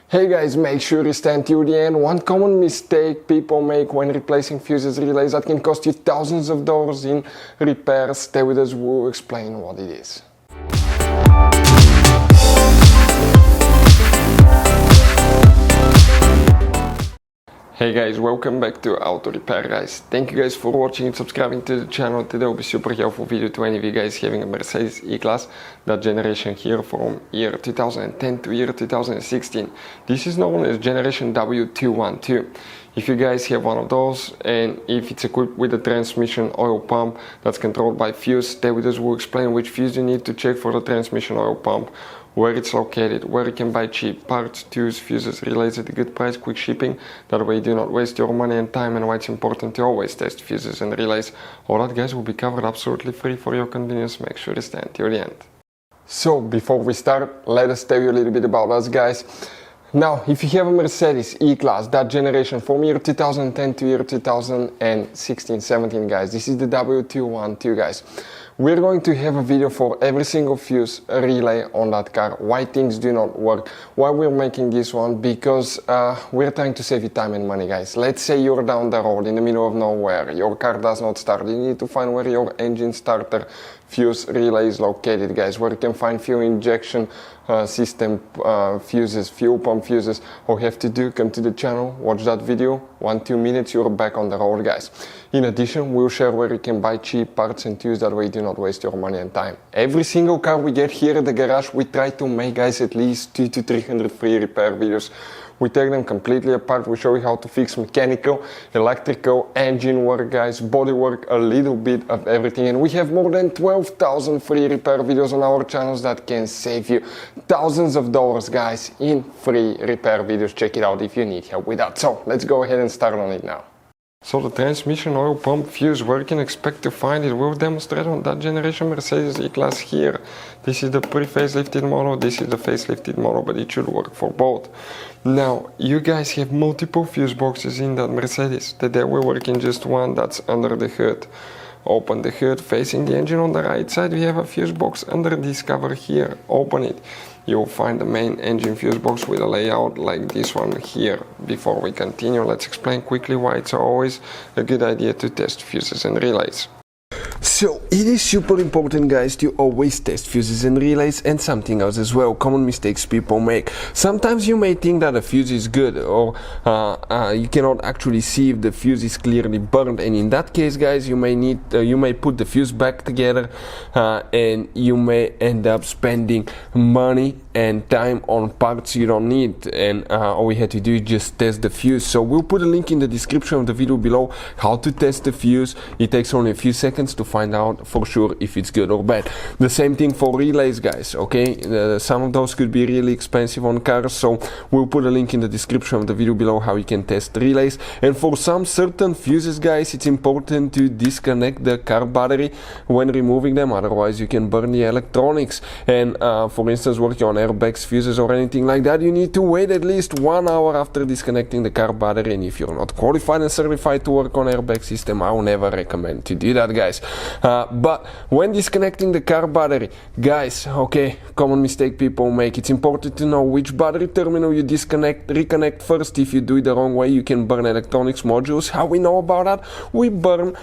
Hey guys, make sure you stand till the end. One common mistake people make when replacing fuses relays that can cost you thousands of dollars in repairs. Stay with us, we'll explain what it is. Hey guys, welcome back to Auto Repair guys. Thank you guys for watching and subscribing to the channel. Today will be super helpful video to any of you guys having a Mercedes E-Class, that generation here from year 2010 to year 2016. This is known as generation W212. If you guys have one of those and if it's equipped with a transmission oil pump that's controlled by fuse, stay with us, we'll explain which fuse you need to check for the transmission oil pump, where it's located, where you can buy cheap parts, tools, fuses, relays at a good price, quick shipping, that way you do not waste your money and time, and why it's important to always test fuses and relays. All that guys will be covered absolutely free for your convenience. Make sure to stay until the end. So before we start, let us tell you a little bit about us guys. Now, if you have a Mercedes E-Class, that generation from year 2010 to year 2016-17 guys, this is the W212 guys. We're going to have a video for every single fuse relay on that car, why things do not work, why we're making this one, because we're trying to save you time and money guys. Let's say you're down the road in the middle of nowhere, your car does not start, you need to find where your engine starter fuse relay is located guys, where you can find fuel injection system fuses, fuel pump fuses. All you have to do, come to the channel, watch that video, 1-2 minutes, you're back on the road guys. In addition, we'll share where you can buy cheap parts and tools, that way you do not waste your money and time. Every single car we get here at the garage, we try to make guys at least 200 to 300 free repair videos. We take them completely apart, we show you how to fix mechanical, electrical, engine work guys, body work, a little bit of everything. And we have more than 12,000 free repair videos on our channels that can save you thousands of dollars guys in free repair videos. Check it out if you need help with that. So let's go ahead and start on it now. So the transmission oil pump fuse, where you can expect to find it, we'll demonstrate on that generation Mercedes E-Class here. This is the pre-facelifted model, this is the facelifted model, but it should work for both. Now, you guys have multiple fuse boxes in that Mercedes. Today we work in just one that's under the hood. Open the hood, facing the engine on the right side, we have a fuse box under this cover here. Open it. You'll find the main engine fuse box with a layout like this one here. Before we continue, let's explain quickly why it's always a good idea to test fuses and relays. So it is super important guys to always test fuses and relays, and something else as well, common mistakes people make. Sometimes you may think that a fuse is good, or you cannot actually see if the fuse is clearly burned, and in that case guys you may put the fuse back together and you may end up spending money and time on parts you don't need, and all we had to do is just test the fuse. So we'll put a link in the description of the video below how to test the fuse. It takes only a few seconds to find out for sure if it's good or bad. The same thing for relays guys, okay? Some of those could be really expensive on cars, so we'll put a link in the description of the video below how you can test relays. And for some certain fuses guys, it's important to disconnect the car battery when removing them, otherwise you can burn the electronics. And for instance, working on airbags, fuses or anything like that, you need to wait at least 1 hour after disconnecting the car battery. And if you're not qualified and certified to work on airbag system, I will never recommend to do that guys. But when disconnecting the car battery guys, okay, common mistake people make, it's important to know which battery terminal you reconnect first. If you do it the wrong way, you can burn electronics modules. How we know about that? We burn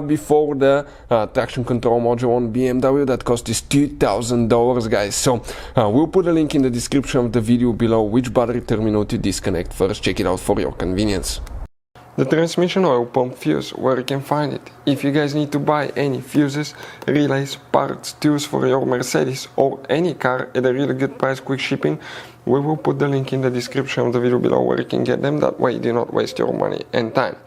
before the traction control module on BMW that cost us $2,000 guys. So we'll put a link in the description of the video below which battery terminal to disconnect first. Check it out for your convenience. The transmission oil pump fuse, where you can find it. If you guys need to buy any fuses, relays, parts, tools for your Mercedes or any car at a really good price, quick shipping, we will put the link in the description of the video below where you can get them. That way you do not waste your money and time.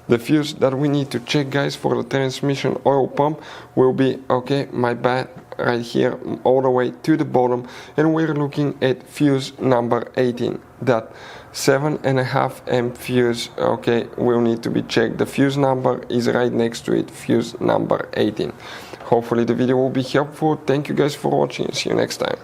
The fuse that we need to check guys for the transmission oil pump will be, okay, my bad, right here all the way to the bottom, and we're looking at fuse number 18. That 7.5 amp fuse, okay, will need to be checked. The fuse number is right next to it, fuse number 18. Hopefully the video will be helpful. Thank you guys for watching, see you next time.